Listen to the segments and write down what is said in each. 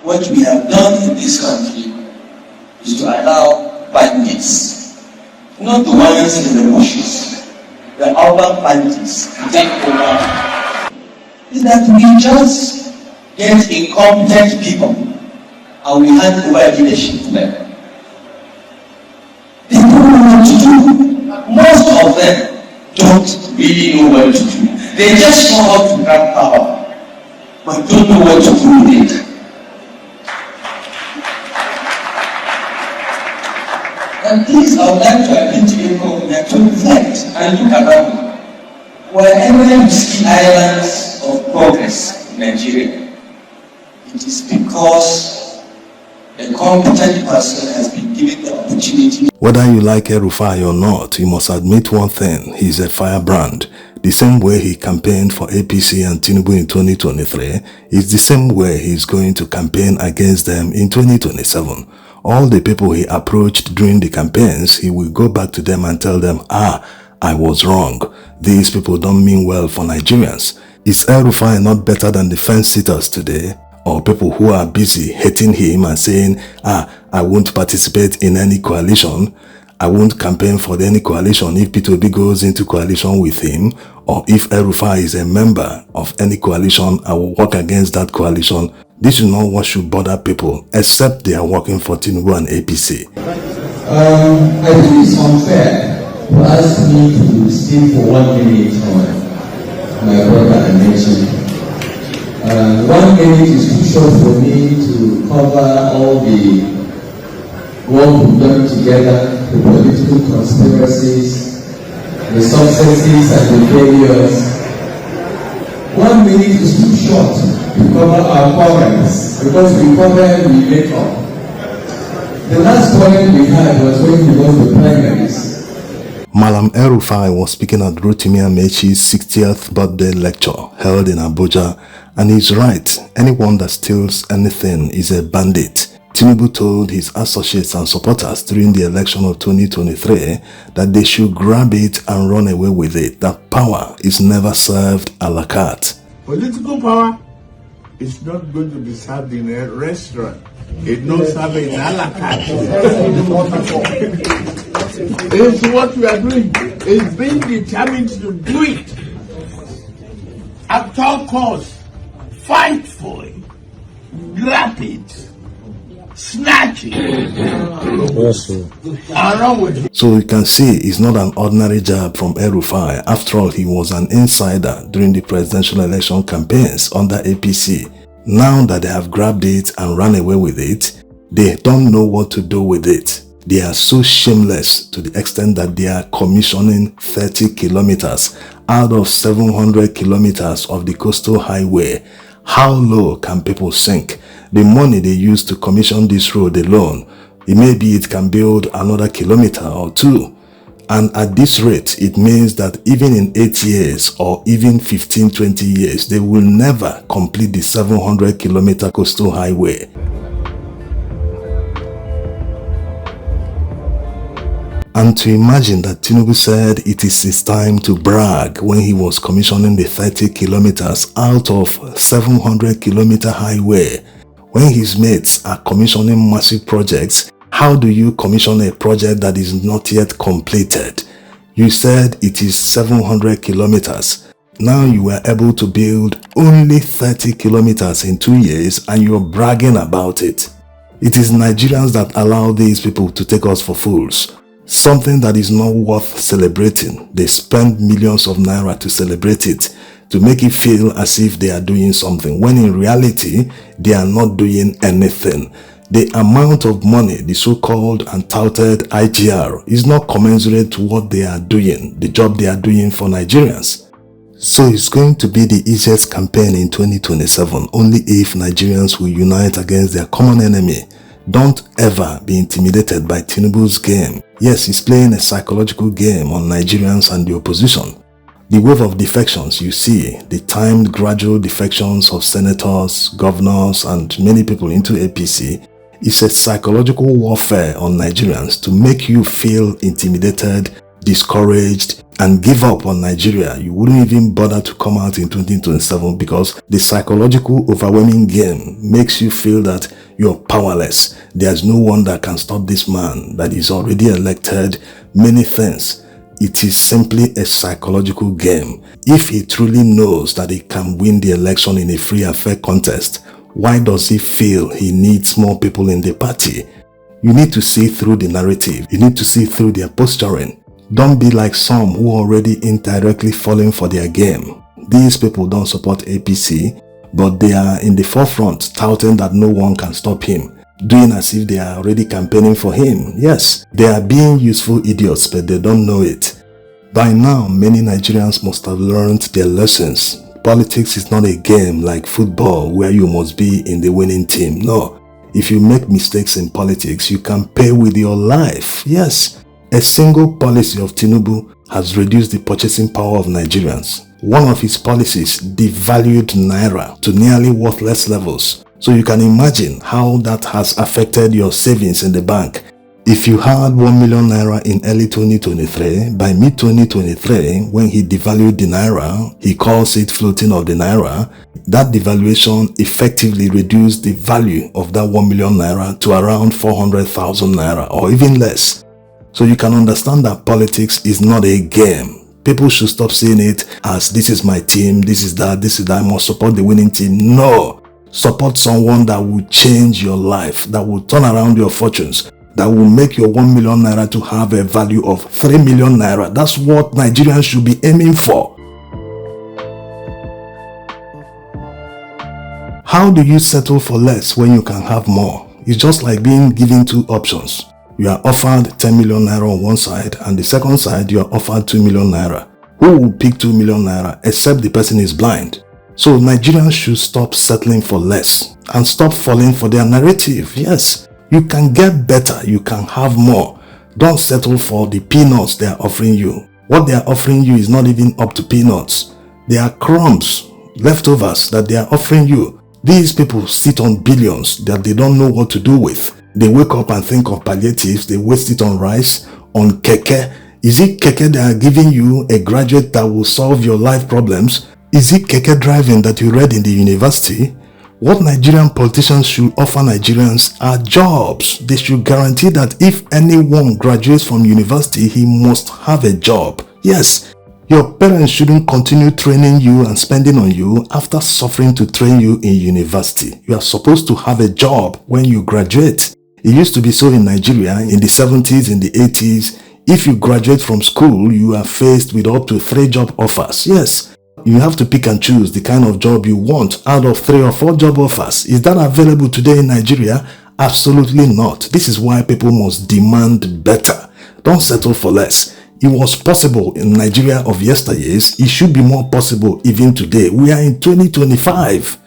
What we have done in this country is to allow bandits, not the ones in the bushes, the urban bandits, to take over. Is that we just get incompetent people and we hand over leadership to them. They don't know what to do. Most of them don't really know what to do. They just know how to grab power, but don't know what to do with it. And please, I would like to appeal to everyone that to reflect and look around. Wherever you see islands of progress in Nigeria, it is because a competent person has been given the opportunity. Whether you like Rufai or not, you must admit one thing: he's a firebrand. The same way he campaigned for APC and Tinubu in 2023 is the same way he's going to campaign against them in 2027. All the people he approached during the campaigns, he will go back to them and tell them, I was wrong. These people don't mean well for Nigerians. Is Rufai not better than the fence-sitters today? Or people who are busy hating him and saying, I won't participate in any coalition. I won't campaign for any coalition if P2B goes into coalition with him. Or if Rufai is a member of any coalition, I will work against that coalition. This is not what should bother people, except they are working for Tinubu and APC. I think it's unfair to ask me to speak for 1 minute on my brother and nation. 1 minute is too short for me to cover all the work we've done together, the political conspiracies, the successes and the failures. 1 minute is too short to cover our quarrels, because we cover, we make up. The last quarrel we had was when we lost the primaries. Malam Rufai was speaking at Rotimi Amechi's 60th birthday lecture held in Abuja, and he's right: anyone that steals anything is a bandit. Tinubu told his associates and supporters during the election of 2023 that they should grab it and run away with it, that power is never served a la carte. Political power is not going to be served in a restaurant. It's not served in a la carte. It's what we are doing. It's being determined to do it. At all costs, fight for it, grab it, snatch it, and run with it. So you can see it's not an ordinary job from Rufai. After all, he was an insider during the presidential election campaigns under APC. Now that they have grabbed it and run away with it, they don't know what to do with it. They are so shameless to the extent that they are commissioning 30 kilometers out of 700 kilometers of the coastal highway. How low can people sink? The money they use to commission this road alone, it can build another kilometer or two. And at this rate, it means that even in 8 years or even 15-20 years, they will never complete the 700-kilometer coastal highway. And to imagine that Tinubu said it is his time to brag when he was commissioning the 30 kilometers out of 700-kilometer highway. When his mates are commissioning massive projects, how do you commission a project that is not yet completed? You said it is 700 kilometers. Now you were able to build only 30 kilometers in 2 years and you're bragging about it. It is Nigerians that allow these people to take us for fools. Something that is not worth celebrating. They spend millions of naira to celebrate it, to make it feel as if they are doing something, when in reality, they are not doing anything. The amount of money, the so-called and touted IGR, is not commensurate to what they are doing, the job they are doing for Nigerians. So it's going to be the easiest campaign in 2027, only if Nigerians will unite against their common enemy. Don't ever be intimidated by Tinubu's game. Yes, he's playing a psychological game on Nigerians and the opposition. The wave of defections you see, the timed gradual defections of senators, governors and many people into APC, is a psychological warfare on Nigerians to make you feel intimidated discouraged, and give up on Nigeria, you wouldn't even bother to come out in 2027 because the psychological overwhelming game makes you feel that you're powerless. There's no one that can stop this man that is already elected many things. It is simply a psychological game. If he truly knows that he can win the election in a free and fair contest, why does he feel he needs more people in the party? You need to see through the narrative. You need to see through their posturing. Don't be like some who are already indirectly falling for their game. These people don't support APC, but they are in the forefront touting that no one can stop him, doing as if they are already campaigning for him. Yes, they are being useful idiots, but they don't know it. By now, many Nigerians must have learned their lessons. Politics is not a game like football where you must be in the winning team. No, if you make mistakes in politics, you can pay with your life. Yes. A single policy of Tinubu has reduced the purchasing power of Nigerians. One of his policies devalued Naira to nearly worthless levels. So you can imagine how that has affected your savings in the bank. If you had 1 million Naira in early 2023, by mid-2023, when he devalued the Naira, he calls it floating of the Naira, that devaluation effectively reduced the value of that 1 million Naira to around 400,000 Naira or even less. So you can understand that politics is not a game. People should stop seeing it as this is my team, this is that, I must support the winning team. No! Support someone that will change your life, that will turn around your fortunes, that will make your 1 million Naira to have a value of 3 million Naira. That's what Nigerians should be aiming for. How do you settle for less when you can have more? It's just like being given two options. You are offered 10 million Naira on one side, and the second side you are offered 2 million Naira. Who will pick 2 million Naira except the person is blind? So Nigerians should stop settling for less and stop falling for their narrative. Yes, you can get better, you can have more. Don't settle for the peanuts they are offering you. What they are offering you is not even up to peanuts. They are crumbs, leftovers that they are offering you. These people sit on billions that they don't know what to do with. They wake up and think of palliatives, they waste it on rice, on keke. Is it keke they are giving you, a graduate that will solve your life problems? Is it keke driving that you read in the university? What Nigerian politicians should offer Nigerians are jobs. They should guarantee that if anyone graduates from university, he must have a job. Yes, your parents shouldn't continue training you and spending on you after suffering to train you in university. You are supposed to have a job when you graduate. It used to be so in Nigeria in the 70s, in the 80s. If you graduate from school, you are faced with up to 3 job offers. Yes, you have to pick and choose the kind of job you want out of 3 or 4 job offers. Is that available today in Nigeria? Absolutely not. This is why people must demand better. Don't settle for less. It was possible in Nigeria of yesteryears. It should be more possible even today. We are in 2025.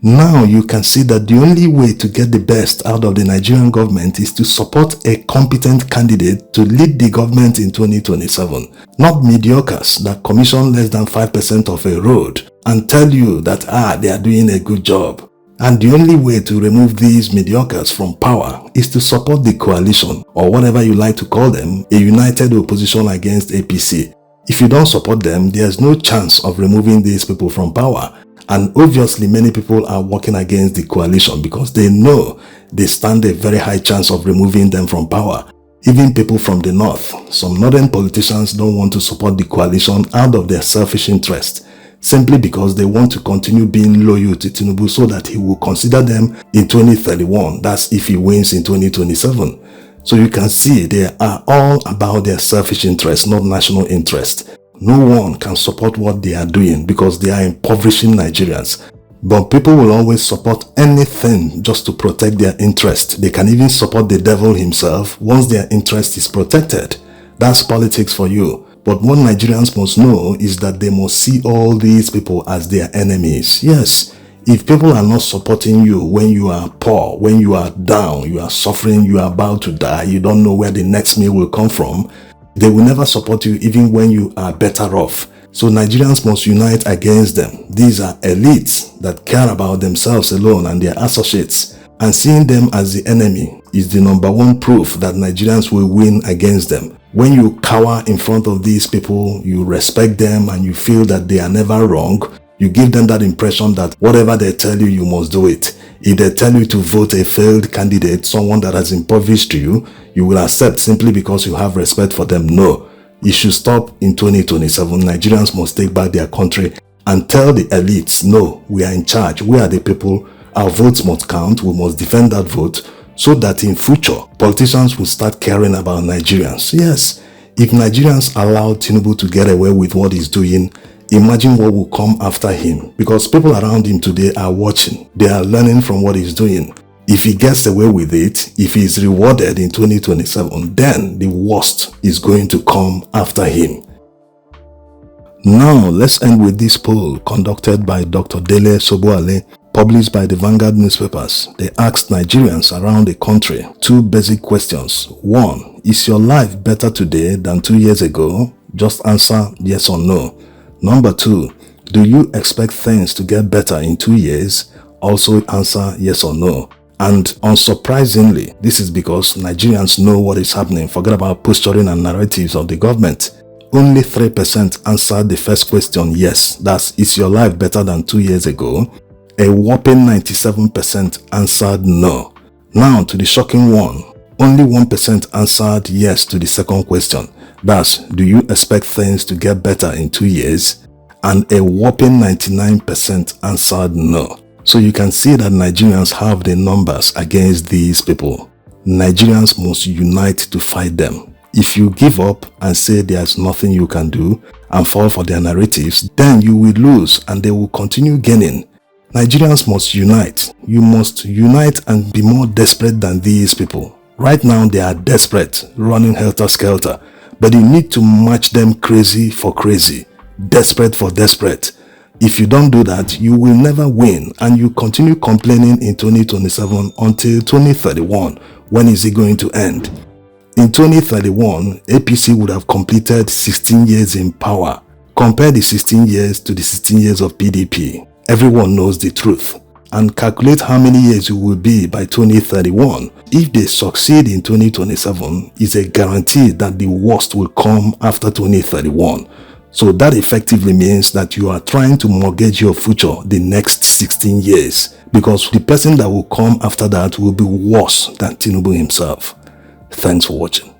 Now you can see that the only way to get the best out of the Nigerian government is to support a competent candidate to lead the government in 2027. Not mediocres that commission less than 5% of a road and tell you that they are doing a good job. And the only way to remove these mediocres from power is to support the coalition, or whatever you like to call them, a united opposition against APC. If you don't support them, there's no chance of removing these people from power. And obviously many people are working against the coalition because they know they stand a very high chance of removing them from power. Even people from the north, some northern politicians don't want to support the coalition out of their selfish interest, simply because they want to continue being loyal to Tinubu so that he will consider them in 2031. That's if he wins in 2027. So you can see they are all about their selfish interest, not national interest. No one can support what they are doing because they are impoverishing Nigerians. But people will always support anything just to protect their interest. They can even support the devil himself once their interest is protected. That's politics for you. But what Nigerians must know is that they must see all these people as their enemies. Yes, if people are not supporting you when you are poor, when you are down, you are suffering, you are about to die, you don't know where the next meal will come from, they will never support you even when you are better off. So Nigerians must unite against them. These are elites that care about themselves alone and their associates. And seeing them as the enemy is the #1 proof that Nigerians will win against them. When you cower in front of these people, you respect them and you feel that they are never wrong, you give them that impression that whatever they tell you, you must do it. If they tell you to vote a failed candidate, someone that has impoverished you, you will accept simply because you have respect for them. No, it should stop in 2027. Nigerians must take back their country and tell the elites, no, we are in charge. We are the people. Our votes must count. We must defend that vote so that in future, politicians will start caring about Nigerians. Yes, if Nigerians allow Tinubu to get away with what he's doing, imagine what will come after him, because people around him today are watching. They are learning from what he's doing. If he gets away with it, if he is rewarded in 2027, then the worst is going to come after him. Now, let's end with this poll conducted by Dr. Dele Soboale, published by the Vanguard newspapers. They asked Nigerians around the country 2 basic questions. 1. Is your life better today than 2 years ago? Just answer yes or no. Number 2. Do you expect things to get better in 2 years? Also answer yes or no. And unsurprisingly, this is because Nigerians know what is happening. Forget about posturing and narratives of the government. Only 3% answered the first question yes. That's, is your life better than 2 years ago? A whopping 97% answered no. Now to the shocking one. Only 1% answered yes to the second question. That's, do you expect things to get better in 2 years? And a whopping 99% answered no. So you can see that Nigerians have the numbers against these people. Nigerians must unite to fight them. If you give up and say there's nothing you can do and fall for their narratives, then you will lose and they will continue gaining. Nigerians must unite. You must unite and be more desperate than these people. Right now they are desperate, running helter-skelter, but you need to match them crazy for crazy, desperate for desperate. If you don't do that, you will never win and you continue complaining in 2027 until 2031. When is it going to end? In 2031, APC would have completed 16 years in power. Compare the 16 years to the 16 years of PDP. Everyone knows the truth. And calculate how many years it will be by 2031. If they succeed in 2027, it's a guarantee that the worst will come after 2031. So that effectively means that you are trying to mortgage your future the next 16 years. Because the person that will come after that will be worse than Tinubu himself. Thanks for watching.